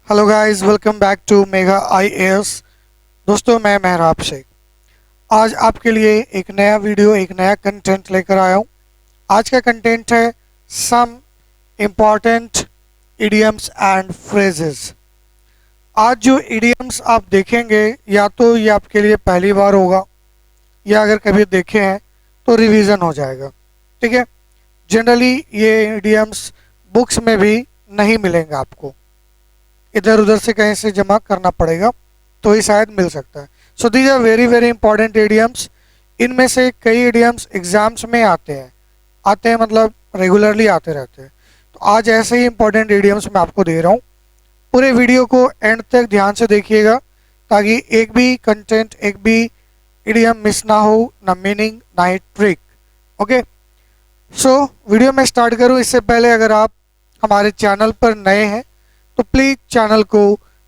Hello guys, welcome back to mega IAS. दोस्तों, मैं मेहराब शेख आज आपके लिए एक नया वीडियो, एक नया कंटेंट लेकर आया हूँ। आज का कंटेंट है some important idioms and phrases. आज जो इडियम्स आप देखेंगे, या तो ये आपके लिए पहली बार होगा, या अगर कभी देखे हैं तो रिवीजन हो जाएगा। ठीक है। जनरली ये इडियम्स बुक्स में भी नहीं मिलेंगे आपको, इधर उधर से कहीं से जमा करना पड़ेगा, तो ही शायद मिल सकता है। So these are very very important idioms. इनमें से कई इडियम्स एग्जाम्स में आते हैं मतलब रेगुलरली आते रहते हैं। तो आज ऐसे ही इंपॉर्टेंट इडियम्स मैं आपको दे रहा हूँ। पूरे वीडियो को एंड तक ध्यान से देखिएगा, ताकि एक भी कंटेंट, एक भी इडियम मिस ना हो, ना मीनिंग ना ट्रिक। ओके, सो वीडियो में स्टार्ट करूँ इससे पहले अगर आप हमारे चैनल पर नए हैं तो प्लीज़ चैनल को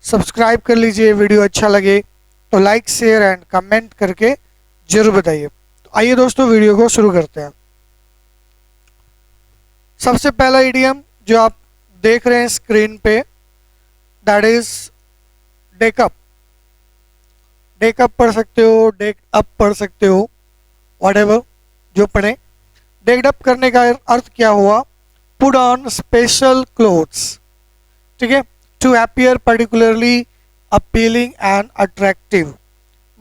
सब्सक्राइब कर लीजिए। वीडियो अच्छा लगे तो लाइक, शेयर एंड कमेंट करके जरूर बताइए। तो आइए दोस्तों, वीडियो को शुरू करते हैं। सबसे पहला इडियम जो आप देख रहे हैं स्क्रीन पे, दैट इज डेकअप। डेकअप पढ़ सकते हो, डेक अप पढ़ सकते हो, व्हाटएवर जो पढ़े। डेकअप करने का अर्थ क्या हुआ? Put on special clothes. ठीक है, to appear particularly appealing and attractive.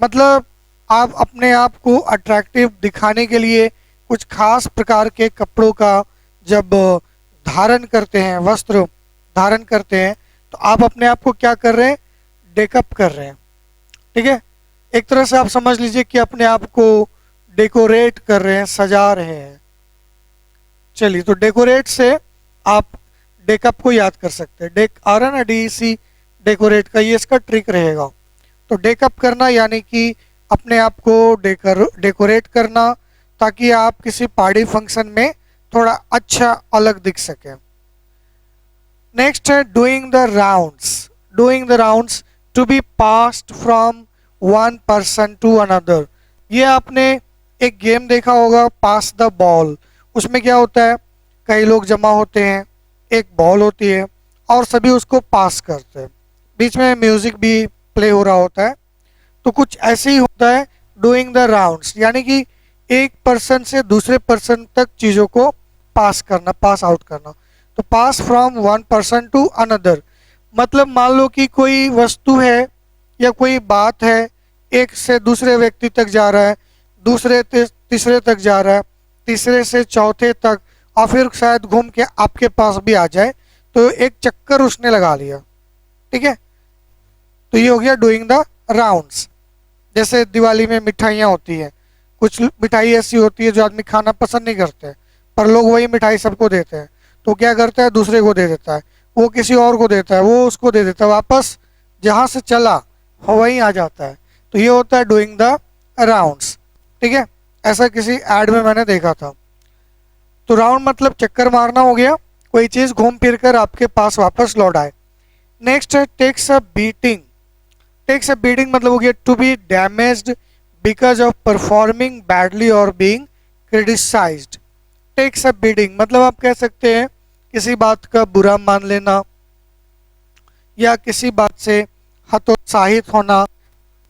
मतलब आप अपने आप को अट्रैक्टिव दिखाने के लिए कुछ खास प्रकार के कपड़ों का जब धारण करते हैं, वस्त्र धारण करते हैं, तो आप अपने आप को क्या कर रहे हैं? डेकअप कर रहे हैं। ठीक है, एक तरह से आप समझ लीजिए कि अपने आप को डेकोरेट कर रहे हैं, सजा रहे हैं। चलिए, तो डेकोरेट से आप डेकअप को याद कर सकते हैं। डेक आ रहा है ना, DEC, डेकोरेट का, ये इसका ट्रिक रहेगा। तो डेकअप करना यानी कि अपने आप को डेकोरेट करना, ताकि आप किसी पार्टी फंक्शन में थोड़ा अच्छा अलग दिख सके। नेक्स्ट है doing the rounds. Doing the rounds to be passed from one person to another. ये आपने एक गेम देखा होगा, पास द बॉल। उसमें क्या होता है, कई लोग जमा होते हैं, एक बॉल होती है और सभी उसको पास करते हैं, बीच में म्यूजिक भी प्ले हो रहा होता है। तो कुछ ऐसे ही होता है डूइंग द राउंड्स, यानी कि एक पर्सन से दूसरे पर्सन तक चीज़ों को पास करना, पास आउट करना। तो pass from one person to another मतलब मान लो कि कोई वस्तु है या कोई बात है, एक से दूसरे व्यक्ति तक जा रहा है, दूसरे तीसरे तक जा रहा है, तीसरे से चौथे तक, और फिर शायद घूम के आपके पास भी आ जाए। तो एक चक्कर उसने लगा लिया। ठीक है, तो ये हो गया डूइंग द राउंड्स। जैसे दिवाली में मिठाइयाँ होती हैं, कुछ मिठाई ऐसी होती है जो आदमी खाना पसंद नहीं करते, पर लोग वही मिठाई सबको देते हैं। तो क्या करता है, दूसरे को दे देता है, वो किसी और को देता है, वो उसको दे देता है, वापस जहाँ से चला वो वहीं आ जाता है। तो ये होता है डूइंग द राउंड्स। ठीक है, ऐसा किसी एड में मैंने देखा था। तो राउंड मतलब चक्कर मारना हो गया, कोई चीज़ घूम फिर कर आपके पास वापस लौट आए। नेक्स्ट है takes a beating. Takes a beating मतलब हो गया to be damaged because of performing badly और being criticised. Takes a beating मतलब आप कह सकते हैं किसी बात का बुरा मान लेना, या किसी बात से हतोत्साहित होना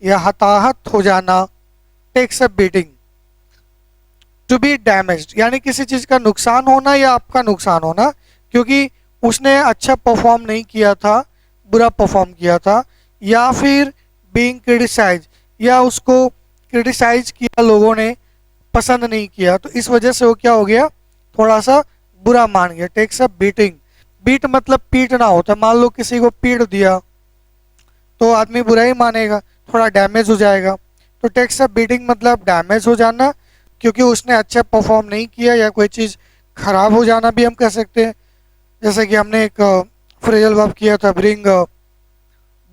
या हताहत हो जाना। Takes a beating. To be damaged यानी किसी चीज़ का नुकसान होना या आपका नुकसान होना, क्योंकि उसने अच्छा परफॉर्म नहीं किया था, बुरा परफॉर्म किया था, या फिर बीइंग क्रिटिसाइज, या उसको क्रिटिसाइज किया लोगों ने, पसंद नहीं किया, तो इस वजह से वो क्या हो गया, थोड़ा सा बुरा मान गया। Takes a beating. बीट मतलब पीटना होता है। मान लो किसी को पीट दिया तो आदमी बुरा ही मानेगा, थोड़ा डैमेज हो जाएगा। तो टेक्स अ बीटिंग मतलब डैमेज हो जाना, क्योंकि उसने अच्छा परफॉर्म नहीं किया, या कोई चीज़ खराब हो जाना भी हम कह सकते हैं। जैसे कि हमने एक फ्रेजल वर्ब किया था, ब्रिंग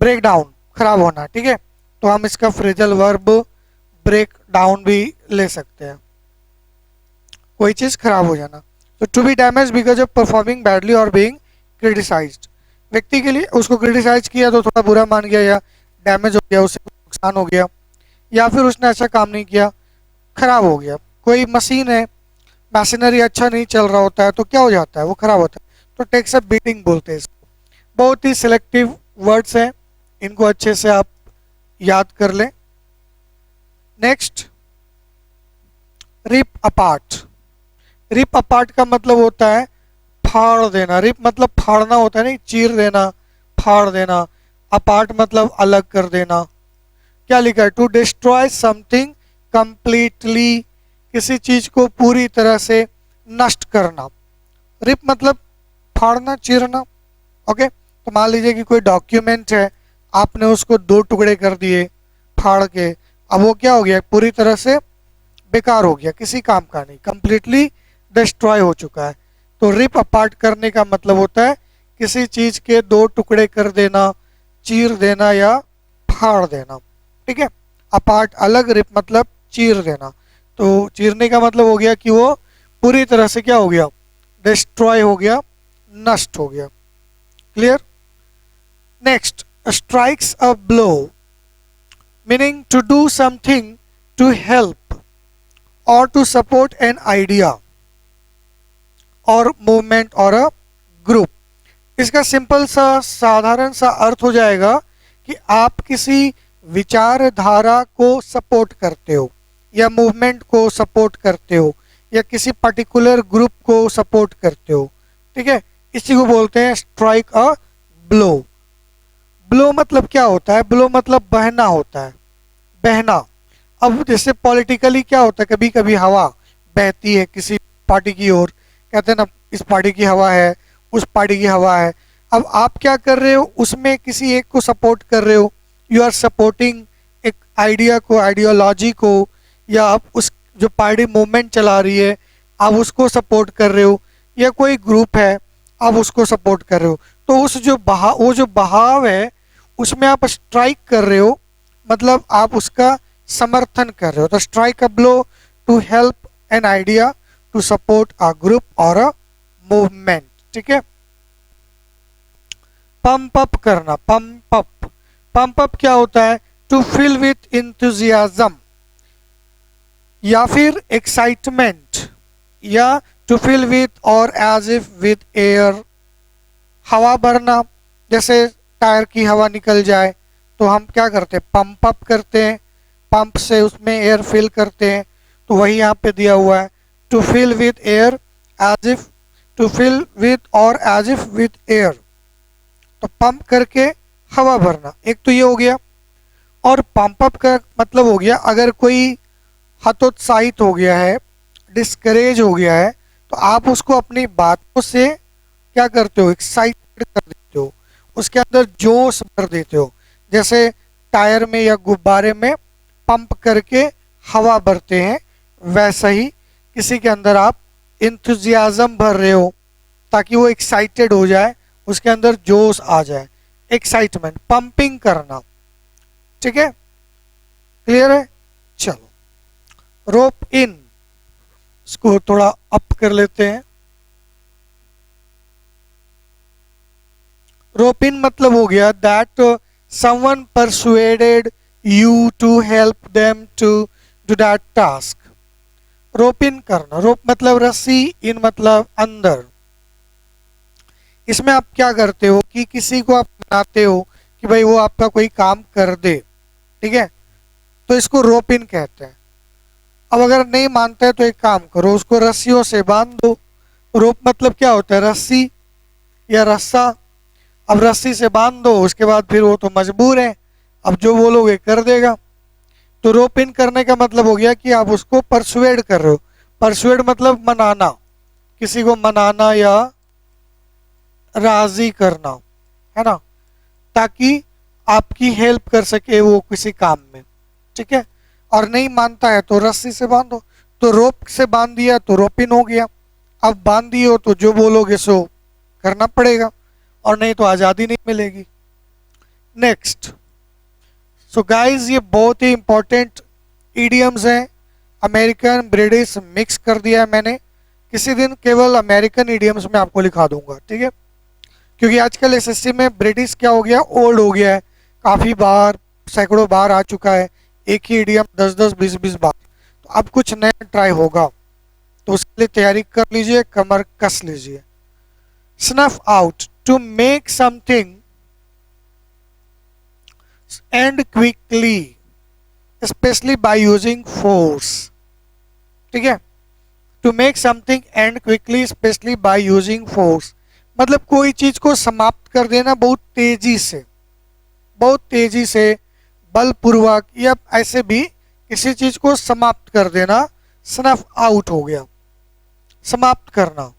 ब्रेक डाउन, खराब होना। ठीक है, तो हम इसका फ्रेजल वर्ब ब्रेक डाउन भी ले सकते हैं, कोई चीज़ खराब हो जाना। तो to be damage because of performing badly और बीइंग क्रिटिसाइज्ड। व्यक्ति के लिए उसको क्रिटिसाइज किया तो थोड़ा बुरा मान गया, या डैमेज हो गया, उससे नुकसान हो गया, या फिर उसने अच्छा काम नहीं किया, खराब हो गया। कोई मशीन है, मशीनरी अच्छा नहीं चल रहा होता है, तो क्या हो जाता है, वो खराब होता है। तो टेक्स अ बीटिंग बोलते हैं इसको। बहुत ही सिलेक्टिव वर्ड्स हैं, इनको अच्छे से आप याद कर लें। Next, rip apart. Rip apart का मतलब होता है फाड़ देना। रिप मतलब फाड़ना होता है, नहीं, चीर देना, फाड़ देना। अपार्ट मतलब अलग कर देना। क्या लिखा है? टू डिस्ट्रॉय समथिंग कंप्लीटली, किसी चीज को पूरी तरह से नष्ट करना। रिप मतलब फाड़ना, चीरना। ओके, तो मान लीजिए कि कोई डॉक्यूमेंट है, आपने उसको दो टुकड़े कर दिए फाड़ के, अब वो क्या हो गया? पूरी तरह से बेकार हो गया, किसी काम का नहीं, कंप्लीटली डिस्ट्रॉय हो चुका है। तो रिप अपार्ट करने का मतलब होता है किसी चीज के दो टुकड़े कर देना, चीर देना या फाड़ देना। ठीक है, अपार्ट अलग, रिप मतलब चीर देना। तो चीरने का मतलब हो गया कि वो पूरी तरह से क्या हो गया? डिस्ट्रॉय हो गया, नष्ट हो गया। Clear? Next, strikes a blow, meaning to do something to help or to support an idea or movement or a group. इसका सिंपल सा साधारण सा अर्थ हो जाएगा कि आप किसी विचारधारा को सपोर्ट करते हो या मूवमेंट को सपोर्ट करते हो या किसी पर्टिकुलर ग्रुप को सपोर्ट करते हो। ठीक है, इसी को बोलते हैं स्ट्राइक अ ब्लो। ब्लो मतलब क्या होता है? ब्लो मतलब बहना होता है, बहना। अब जैसे पॉलिटिकली क्या होता है, कभी कभी हवा बहती है किसी पार्टी की ओर, कहते हैं ना इस पार्टी की हवा है, उस पार्टी की हवा है। अब आप क्या कर रहे हो? उसमें किसी एक को सपोर्ट कर रहे हो, यू आर सपोर्टिंग एक आइडिया को, आइडियोलॉजी को, या आप उस जो पार्टी मूवमेंट चला रही है आप उसको सपोर्ट कर रहे हो, या कोई ग्रुप है आप उसको सपोर्ट कर रहे हो। तो उस जो वो जो बहाव है उसमें आप स्ट्राइक कर रहे हो, मतलब आप उसका समर्थन कर रहे हो। तो strike a blow to help an idea, to support a group और अ मूवमेंट। ठीक है, पंप अप करना, पंप अप। पंप अप क्या होता है? टू फिल विथ इंथुजियाज्म या फिर एक्साइटमेंट, या to fill with or as if with air. हवा भरना, जैसे टायर की हवा निकल जाए तो हम क्या करते हैं? पंप अप करते हैं, पंप से उसमें एयर फिल करते हैं। तो वही यहाँ पे दिया हुआ है, to fill with air as if, to fill with or as if with air. तो पंप करके हवा भरना, एक तो ये हो गया। और पंप अप का मतलब हो गया अगर कोई हतोत्साहित हो गया है, डिस्करेज हो गया है, तो आप उसको अपनी बातों से क्या करते हो? एक्साइटेड कर देते हो, उसके अंदर जोश भर देते हो। जैसे टायर में या गुब्बारे में पंप करके हवा भरते हैं, वैसा ही किसी के अंदर आप इंथुजियाज्म भर रहे हो ताकि वो एक्साइटेड हो जाए, उसके अंदर जोश आ जाए, एक्साइटमेंट, पंपिंग करना। ठीक है, क्लियर है? चलो, रोप इन, इसको थोड़ा अप कर लेते हैं। रोप इन मतलब हो गया that someone persuaded you to help them to do that task. Rope in करना, रोप मतलब रस्सी, इन मतलब अंदर। इसमें आप क्या करते हो कि किसी को आप मनाते हो कि भाई वो आपका कोई काम कर दे। ठीक है, तो इसको रोप इन कहते हैं। अब अगर नहीं मानता है तो एक काम करो, उसको रस्सियों से बांध दो। रोप मतलब क्या होता है? रस्सी या रस्सा। अब रस्सी से बांध दो, उसके बाद फिर वो तो मजबूर है, अब जो बोलोगे कर देगा। तो रोप इन करने का मतलब हो गया कि आप उसको परसुएड कर रहे हो। परसुएड मतलब मनाना, किसी को मनाना या राजी करना, है ना, ताकि आपकी हेल्प कर सके वो किसी काम में। ठीक है, और नहीं मानता है तो रस्सी से बांधो। तो रोप से बांध दिया तो रोप इन हो गया। अब बांध दिए हो तो जो बोलोगे सो करना पड़ेगा, और नहीं तो आज़ादी नहीं मिलेगी। नेक्स्ट, सो गाइस ये बहुत ही इंपॉर्टेंट ईडियम्स हैं, अमेरिकन ब्रिटिश मिक्स कर दिया है मैंने। किसी दिन केवल अमेरिकन ईडियम्स में आपको लिखा दूंगा, ठीक है, क्योंकि आजकल एसएससी में ब्रिटिश क्या हो गया? ओल्ड हो गया है, काफ़ी बार, सैकड़ों बार आ चुका है एक ही ईडियम, 10-10, 20-20 बार। तो अब कुछ नया ट्राई होगा, तो उसके लिए तैयारी कर लीजिए, कमर कस लीजिए। Snuff out, to make something end quickly especially by using force. ठीक है, to make something end quickly especially by using force मतलब कोई चीज को समाप्त कर देना बहुत तेजी से बलपूर्वक, या ऐसे भी किसी चीज को समाप्त कर देना, स्नफ आउट हो गया। समाप्त करना,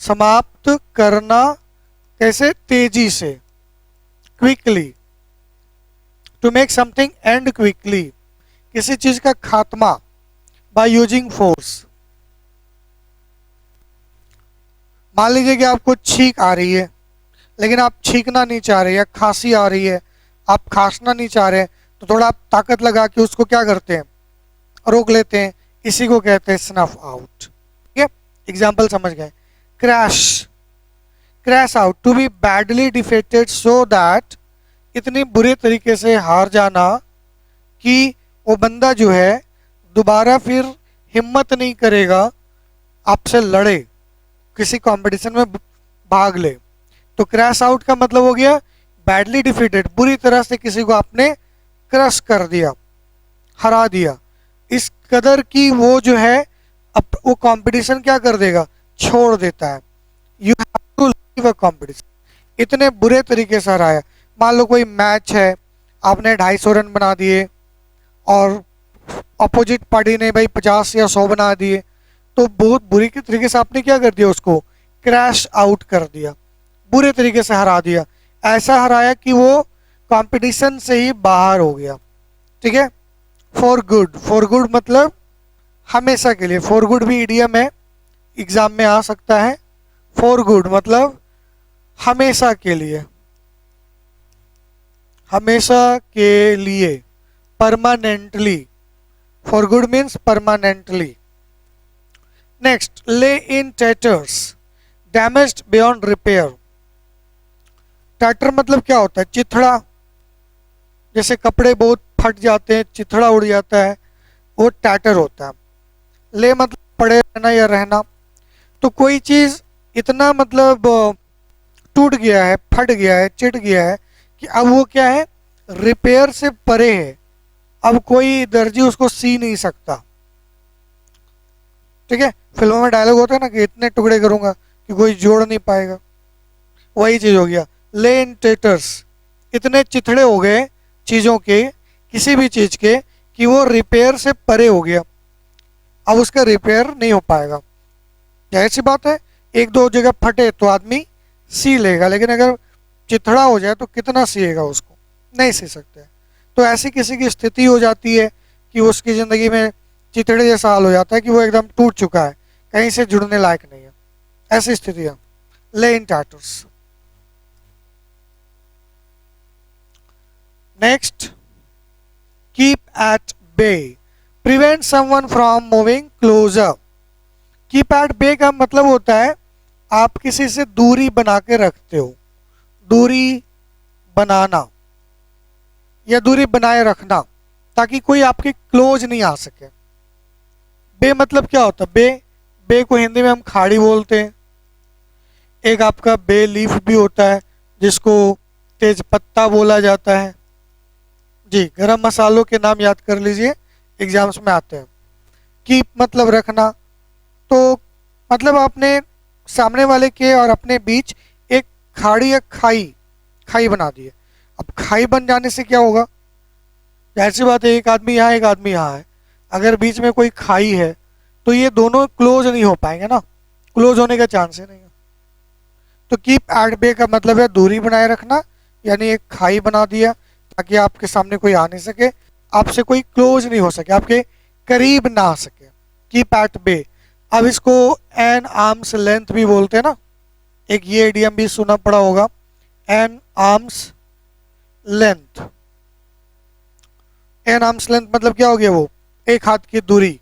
समाप्त करना कैसे? तेजी से, quickly. To make something end quickly, किसी चीज का खात्मा बाय यूजिंग फोर्स। मान लीजिए कि आपको छींक आ रही है लेकिन आप छींकना नहीं चाह रहे, या खांसी आ रही है आप खांसना नहीं चाह रहे, तो थोड़ा आप ताकत लगा के उसको क्या करते हैं? रोक लेते हैं। इसी को कहते हैं स्नफ आउट। ठीक है, एग्जाम्पल समझ गए। Crash, crash out, to be badly defeated so that, इतनी बुरे तरीके से हार जाना कि वो बंदा जो है दोबारा फिर हिम्मत नहीं करेगा आपसे लड़े, किसी कंपटीशन में भाग ले। तो क्रैश आउट का मतलब हो गया बैडली डिफीटेड, बुरी तरह से किसी को आपने क्रश कर दिया, हरा दिया, इस कदर की वो जो है अब वो कंपटीशन क्या कर देगा? छोड़ देता है। You have to leave a competition, इतने बुरे तरीके से हराया। मान लो कोई मैच है, आपने 250 रन बना दिए और अपोजिट पार्टी ने भाई 50 या 100 बना दिए, तो बहुत बुरी के तरीके से आपने क्या कर दिया? उसको क्रैश आउट कर दिया, बुरे तरीके से हरा दिया। ऐसा हराया कि वो कंपटीशन से ही बाहर हो गया। ठीक है, फॉर गुड, फॉर गुड मतलब हमेशा के लिए। फॉर गुड भी इडियम है, एग्जाम में आ सकता है। फॉर गुड मतलब हमेशा के लिए, हमेशा के लिए, permanently. For good means permanently. Next, ले इन टैटर्स, डैमेज्ड बियॉन्ड रिपेयर। टैटर मतलब क्या होता है? चिथड़ा, जैसे कपड़े बहुत फट जाते हैं, चिथड़ा उड़ जाता है, वो टैटर होता है। ले मतलब पड़े रहना या रहना। तो कोई चीज इतना मतलब टूट गया है, फट गया है, चिट गया है कि अब वो क्या है? रिपेयर से परे है। अब कोई दर्जी उसको सी नहीं सकता। ठीक है, फिल्मों में डायलॉग होता है ना कि इतने टुकड़े करूंगा कि कोई जोड़ नहीं पाएगा, वही चीज हो गया। ले इन टेटर्स, इतने चिथड़े हो गए चीजों के, किसी भी चीज के, कि वो रिपेयर से परे हो गया, अब उसका रिपेयर नहीं हो पाएगा। जाहिर सी बात है, एक दो जगह फटे तो आदमी सी लेगा, लेकिन अगर चिथड़ा हो जाए तो कितना सिएगा? उसको नहीं सी सकते। तो ऐसी किसी की स्थिति हो जाती है कि उसकी ज़िंदगी में चिथड़े जैसा हाल हो जाता है कि वो एकदम टूट चुका है, कहीं से जुड़ने लायक नहीं है। ऐसी स्थितियाँ, lay in tatters. Next, keep at bay, prevent someone from moving closer. Keep at bay का मतलब होता है आप किसी से दूरी बना के रखते हो, दूरी बनाना या दूरी बनाए रखना, ताकि कोई आपके क्लोज नहीं आ सके। बे मतलब क्या होता है? बे, बे को हिंदी में हम खाड़ी बोलते हैं। एक आपका बे लीफ भी होता है जिसको तेज पत्ता बोला जाता है। जी, गरम मसालों के नाम याद कर लीजिए, एग्जाम्स में आते हैं। कीप मतलब रखना, तो मतलब आपने सामने वाले के और अपने बीच एक खाड़ी या खाई, खाई बना दी है। अब खाई बन जाने से क्या होगा? जाहिर सी बात है, एक आदमी यहाँ एक आदमी यहाँ है, अगर बीच में कोई खाई है तो ये दोनों क्लोज नहीं हो पाएंगे ना, क्लोज होने का चांस ही नहीं है। तो कीप एट बे का मतलब है दूरी बनाए रखना, यानी एक खाई बना दिया ताकि आपके सामने कोई आ नहीं सके, आपसे कोई क्लोज नहीं हो सके, आपके करीब ना आ सके। Keep at bay. अब इसको एन आर्म्स लेंथ भी बोलते हैं ना, एक ये इडियम भी सुना पड़ा होगा, an arm's length. An arm's length मतलब क्या हो गया? वो एक हाथ की दूरी।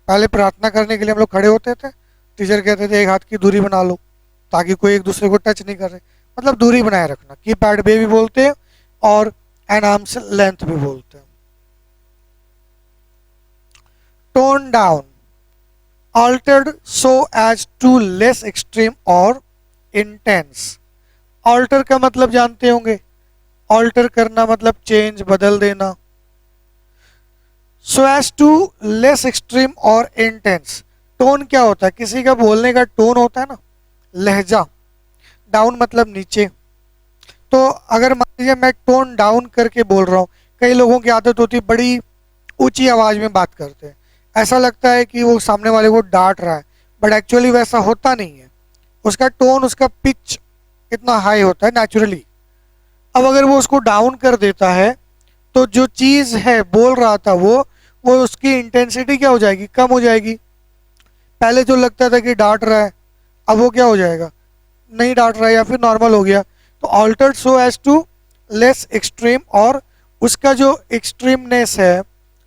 पहले प्रार्थना करने के लिए हम लोग खड़े होते थे, टीचर कहते थे एक हाथ की दूरी बना लो ताकि कोई एक दूसरे को टच नहीं करे, मतलब दूरी बनाए रखना। कीप एट बे भी बोलते हैं और एन आर्म्स लेंथ भी बोलते हैं। Tone down, altered so as to less extreme or intense। alter का मतलब जानते होंगे, ऑल्टर करना मतलब चेंज, बदल देना। So as to, less extreme or intense. Tone क्या होता है? किसी का बोलने का टोन होता है ना, लहजा। डाउन मतलब नीचे। तो अगर मान लीजिए मैं टोन डाउन करके बोल रहा हूँ, कई लोगों की आदत होती है बड़ी ऊंची आवाज में बात करते हैं, ऐसा लगता है कि वो सामने वाले को डांट रहा है, बट एक्चुअली वैसा होता नहीं है। उसका टोन, उसका पिच इतना हाई होता है नेचुरली। अब अगर वो उसको डाउन कर देता है तो जो चीज है बोल रहा था वो उसकी इंटेंसिटी क्या हो जाएगी? कम हो जाएगी। पहले जो लगता था कि डांट रहा है, अब वो क्या हो जाएगा? नहीं डांट रहा है या फिर नॉर्मल हो गया। तो altered so as to less extreme, और उसका जो एक्सट्रीमनेस है,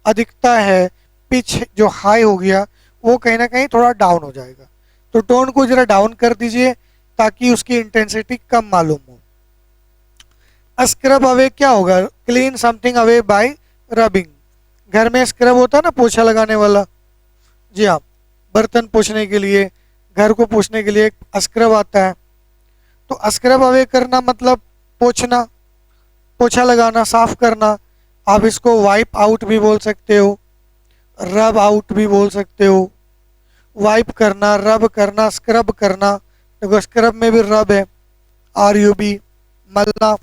अधिकता है, पिच जो हाई हो गया, वो कहीं ना कहीं थोड़ा डाउन हो जाएगा। तो टोन को जरा डाउन कर दीजिए ताकि उसकी इंटेंसिटी कम मालूम हो। स्क्रब अवे क्या होगा? Clean something away by rubbing. घर में स्क्रब होता है ना, पोछा लगाने वाला। जी हाँ, बर्तन पोछने के लिए, घर को पोछने के लिए एक स्क्रब आता है। तो स्क्रब अवे करना मतलब पोछना, पोछा लगाना, साफ करना। आप इसको वाइप आउट भी बोल सकते हो, रब आउट भी बोल सकते हो। वाइप करना, रब करना, स्क्रब करना। देखो स्क्रब में भी रब है, आर यू बी, मलना।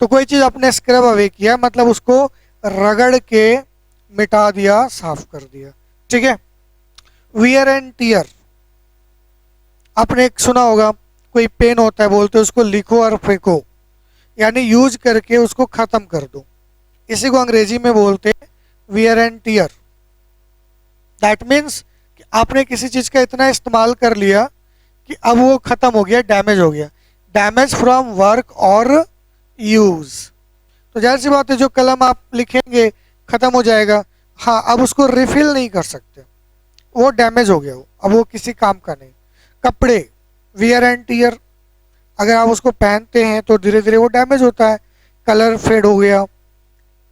तो कोई चीज आपने स्क्रब अवे किया मतलब उसको रगड़ के मिटा दिया, साफ कर दिया। ठीक है। वियर एंड टीयर, आपने एक सुना होगा, कोई पेन होता है, बोलते हैं उसको लिखो और फेंको, यानी यूज करके उसको खत्म कर दो। इसी को अंग्रेजी में बोलते हैं wear and tear. That means कि आपने किसी चीज का इतना इस्तेमाल कर लिया कि अब वो खत्म हो गया, डैमेज हो गया। डैमेज फ्रॉम वर्क और यूज। तो जाहिर सी बात है, जो कलम आप लिखेंगे खत्म हो जाएगा। हाँ, अब उसको रिफिल नहीं कर सकते, वो डैमेज हो गया, अब वो किसी काम का नहीं। कपड़े, वियर एंड टीयर, अगर आप उसको पहनते हैं तो धीरे धीरे वो डैमेज होता है, कलर फेड हो गया,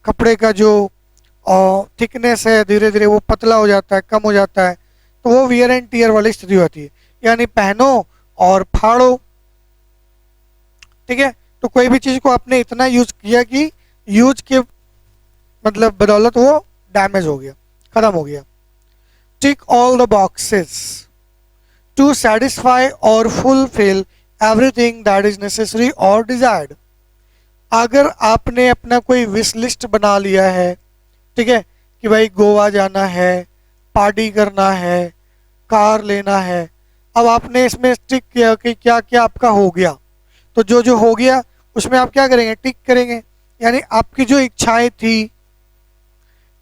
कपड़े का जो थिकनेस है धीरे धीरे वो पतला हो जाता है, कम हो जाता है। तो वो वियर एंड टीयर वाली स्थिति होती है, यानी पहनो और फाड़ो। ठीक है। तो कोई भी चीज को आपने इतना यूज किया कि यूज के मतलब बदौलत वो डैमेज हो गया, खत्म हो गया। Tick all the boxes to satisfy और fulfil everything that is necessary और डिजायर्ड। अगर आपने अपना कोई विश लिस्ट बना लिया है, ठीक है, कि भाई गोवा जाना है, पार्टी करना है, कार लेना है, अब आपने इसमें टिक किया कि क्या क्या आपका हो गया। तो जो जो हो गया उसमें आप क्या करेंगे? टिक करेंगे। यानी आपकी जो इच्छाएं थी,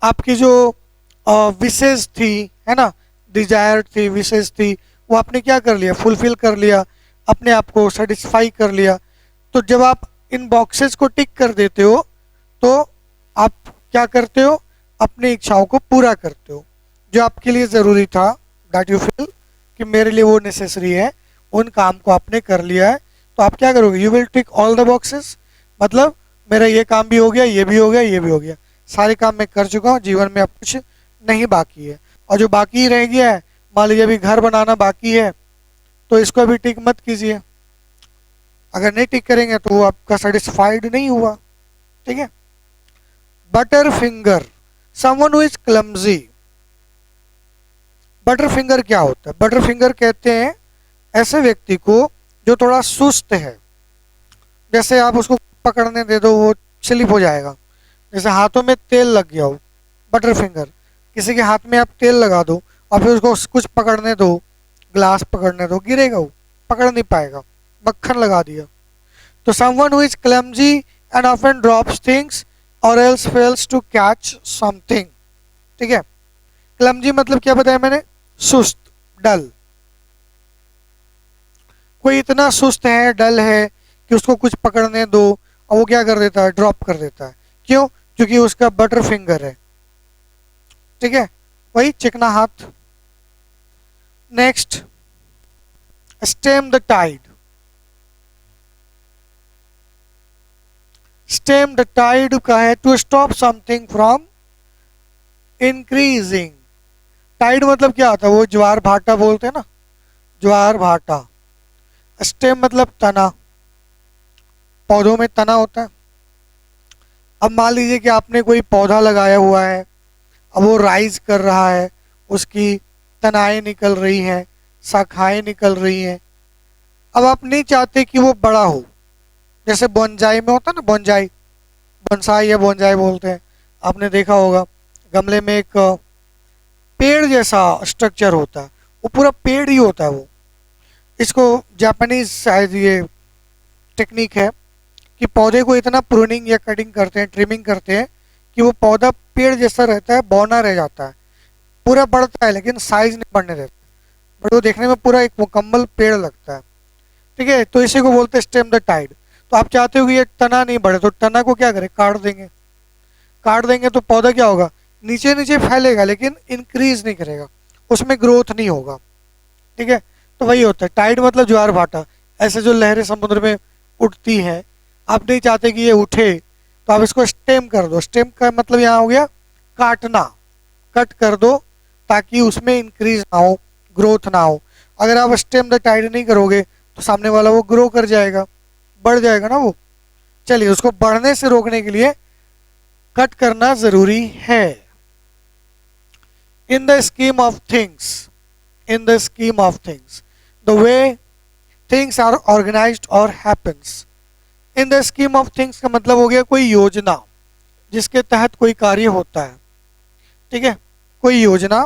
आपकी जो विशेष थी, है ना, डिजायर थी, विशेष थी, वो आपने क्या कर लिया? फुलफिल कर लिया, अपने आप को सेटिस्फाई कर लिया। तो जब आप इन बॉक्सेस को टिक कर देते हो तो आप क्या करते हो? अपनी इच्छाओं को पूरा करते हो। जो आपके लिए ज़रूरी था, दैट यू फील कि मेरे लिए वो नेसेसरी है, उन काम को आपने कर लिया है, तो आप क्या करोगे? You will tick all the boxes. मतलब मेरा ये काम भी हो गया, ये भी हो गया, ये भी हो गया, सारे काम मैं कर चुका हूँ, जीवन में अब कुछ नहीं बाकी है। और जो बाकी रह गया है, मान लीजिए अभी घर बनाना बाकी है, तो इसको अभी टिक मत कीजिए। अगर नहीं टिक करेंगे तो वो आपका सेटिस्फाइड नहीं हुआ। ठीक है। Butter finger, someone who is clumsy. Butter finger क्या होता है? बटर फिंगर कहते हैं ऐसे व्यक्ति को जो थोड़ा सुस्त है। जैसे आप उसको पकड़ने दे दो वो स्लिप हो जाएगा। जैसे हाथों में तेल लग गया हो, बटर फिंगर। किसी के हाथ में आप तेल लगा दो और फिर उसको कुछ पकड़ने दो, ग्लास पकड़ने दो, गिरेगा, वो पकड़ नहीं पाएगा, मक्खन लगा दिया। तो someone who is clumsy and often drops things और else fails to catch something. ठीक है। क्लमजी मतलब क्या बताया मैंने? सुस्त, डल। कोई इतना सुस्त है, डल है कि उसको कुछ पकड़ने दो और वो क्या कर देता है? ड्रॉप कर देता है। क्यों? क्योंकि उसका बटर फिंगर है। ठीक है, वही चिकना हाथ। Next, stem the tide. Stem the tide का है to stop something from increasing. Tide मतलब क्या होता है? वो ज्वार भाटा बोलते हैं ना, ज्वार भाटा। स्टेम मतलब तना, पौधों में तना होता है, अब मान लीजिए कि आपने कोई पौधा लगाया हुआ है, अब वो राइज कर रहा है, उसकी तनाएं निकल रही हैं, शाखाएं निकल रही हैं। अब आप नहीं चाहते कि वो बड़ा हो, जैसे बोनजाई में होता है ना, बोनजाई, बोनसाई या बोनजाई बोलते हैं, आपने देखा होगा। गमले में एक पेड़ जैसा स्ट्रक्चर होता है, वो पूरा पेड़ ही होता है वो। इसको जापानीज शायद ये टेक्निक है कि पौधे को इतना प्रूनिंग या कटिंग करते हैं, ट्रिमिंग करते हैं कि वो पौधा पेड़ जैसा रहता है, बौना रह जाता है, पूरा बढ़ता है लेकिन साइज नहीं बढ़ने देता, बट वो देखने में पूरा एक मुकम्मल पेड़ लगता है। ठीक है, तो इसी को बोलते हैं स्टेम द टाइड। तो आप चाहते हो कि ये तना नहीं बढ़े, तो तना को क्या करें, काट देंगे। काट देंगे तो पौधा क्या होगा, नीचे नीचे फैलेगा लेकिन इंक्रीज नहीं करेगा, उसमें ग्रोथ नहीं होगा। ठीक है, तो वही होता है टाइड, मतलब ज्वार भाटा। ऐसे जो लहरें समुद्र में उठती हैं, आप नहीं चाहते कि ये उठे, तो आप इसको स्टेम कर दो। स्टेम का मतलब यहाँ हो गया काटना, कट कर दो ताकि उसमें इंक्रीज ना हो, ग्रोथ ना हो। अगर आप स्टेम द टाइड नहीं करोगे तो सामने वाला वो ग्रो कर जाएगा, बढ़ जाएगा ना वो। चलिए, उसको बढ़ने से रोकने के लिए कट करना जरूरी है। In the scheme of things, in the scheme of things, the way things are organised और happens. In the scheme of things का मतलब हो गया कोई योजना जिसके तहत कोई कार्य होता है। ठीक है, कोई योजना,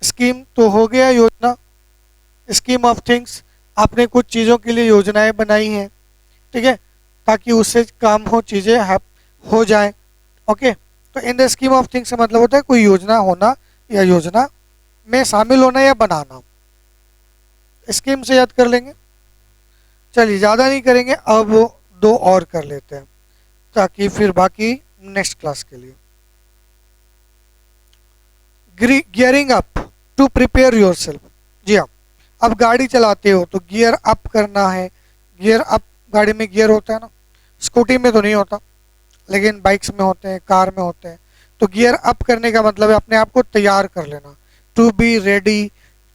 स्कीम तो हो गया योजना, स्कीम ऑफ थिंग्स, आपने कुछ चीज़ों के लिए योजनाएं बनाई हैं। ठीक है, ताकि उससे काम हो, चीज़ें हो जाए। ओके, तो इन द स्कीम ऑफ थिंग्स का मतलब होता है कोई योजना होना या योजना में शामिल होना या बनाना। स्कीम से याद कर लेंगे। चलिए, ज़्यादा नहीं करेंगे, अब दो और कर लेते हैं ताकि फिर बाकी नेक्स्ट क्लास के लिए। Gearing up to prepare yourself. जी हाँ, अब गाड़ी चलाते हो तो गियर अप करना है। गियर अप, गाड़ी में गियर होता है ना, स्कूटी में तो नहीं होता लेकिन बाइक्स में होते हैं, कार में होते हैं। तो गियर अप करने का मतलब है अपने आप को तैयार कर लेना, to be ready,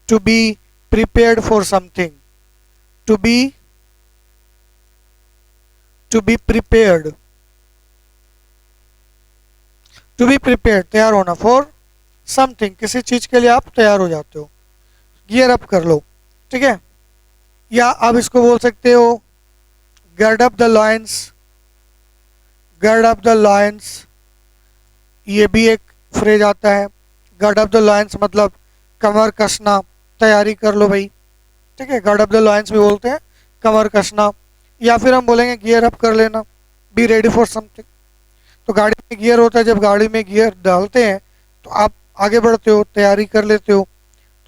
to be prepared for something, to be prepared, to be prepared, तैयार होना, फॉर समथिंग, किसी चीज के लिए आप तैयार हो जाते हो, गियर अप कर लो। ठीक है, या आप इसको बोल सकते हो gird up the loins, gird up the loins, ये भी एक फ्रेज आता है। गर्ड अप द लॉयंस मतलब कमर कसना, तैयारी कर लो भाई। ठीक है, गर्ड अप द लॉयंस भी बोलते हैं, कमर कसना। या फिर हम बोलेंगे गियर अप कर लेना, बी रेडी फॉर समथिंग। तो गाड़ी में गियर होता है, जब गाड़ी में गियर डालते हैं तो आप आगे बढ़ते हो, तैयारी कर लेते हो।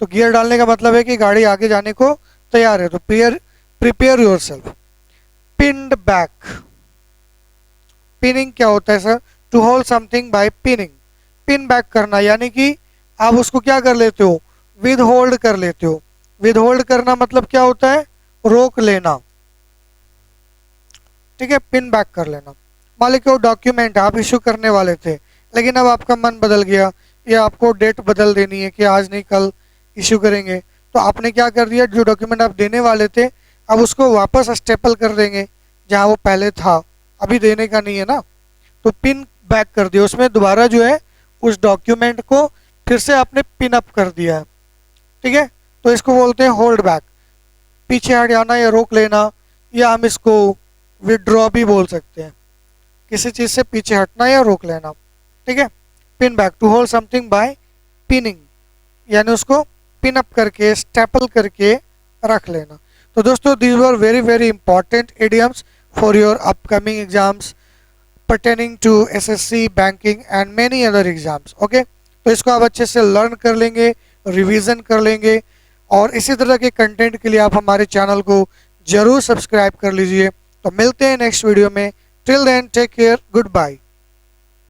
तो गियर डालने का मतलब है कि गाड़ी आगे जाने को तैयार है। तो prepare yourself. Pinned back, pinning क्या होता है sir, to hold something by pinning. Pin back करना यानी कि आप उसको क्या कर लेते हो, विद होल्ड कर लेते हो। विद होल्ड करना मतलब क्या होता है, रोक लेना। ठीक है, पिन बैक कर लेना। मान लीजिए डॉक्यूमेंट आप इश्यू करने वाले थे लेकिन अब आपका मन बदल गया या आपको डेट बदल देनी है कि आज नहीं कल इश्यू करेंगे, तो आपने क्या कर दिया, जो डॉक्यूमेंट आप देने वाले थे अब उसको वापस स्टेपल कर देंगे जहाँ वो पहले था, अभी देने का नहीं है ना, तो पिन बैक कर दिया। उसमें दोबारा जो है उस डॉक्यूमेंट को फिर से आपने पिन अप कर दिया है। ठीक है, तो इसको बोलते हैं होल्ड बैक, पीछे हट जाना या रोक लेना, या हम इसको विड्रॉ भी बोल सकते हैं, किसी चीज से पीछे हटना या रोक लेना। ठीक है, pin back, to hold something by pinning, यानी उसको पिन अप करके, स्टेपल करके रख लेना। तो दोस्तों, these were very very important idioms for your upcoming exams pertaining to SSC, banking and many other exams. Okay, तो इसको आप अच्छे से लर्न कर लेंगे, रिवीजन कर लेंगे, और इसी तरह के कंटेंट के लिए आप हमारे चैनल को जरूर सब्सक्राइब कर लीजिए। तो मिलते हैं नेक्स्ट वीडियो में। Till then take care, good bye.